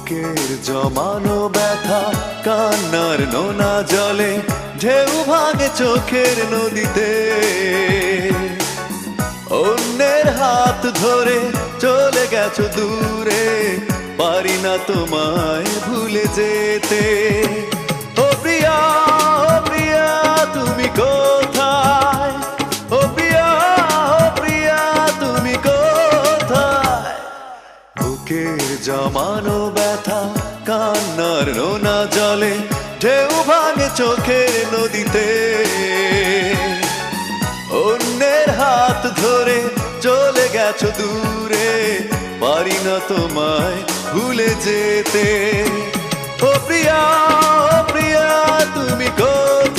বুকের জমানো ব্যথা কান্নার নোনা জলে ঢেউ ভাঙে চোখের নদীতে। অন্যের হাত ধরে চলে গেছো দূরে, পারি না তোমায় ভুলে যেতে। ও প্রিয়া, ও প্রিয়া তুমি কোথায়? ও প্রিয়া, ও প্রিয়া তুমি কোথায়? বুকের জমানো ব্যথা কান্নার নোনা জলে ঢেউ ভাঙে চোখের নদীতে। অন্যের হাত ধরে চলে গেছো দূরে, পারি না তোমায় ভুলে যেতে। ও প্রিয়া, ও প্রিয়া তুমি কোথায়?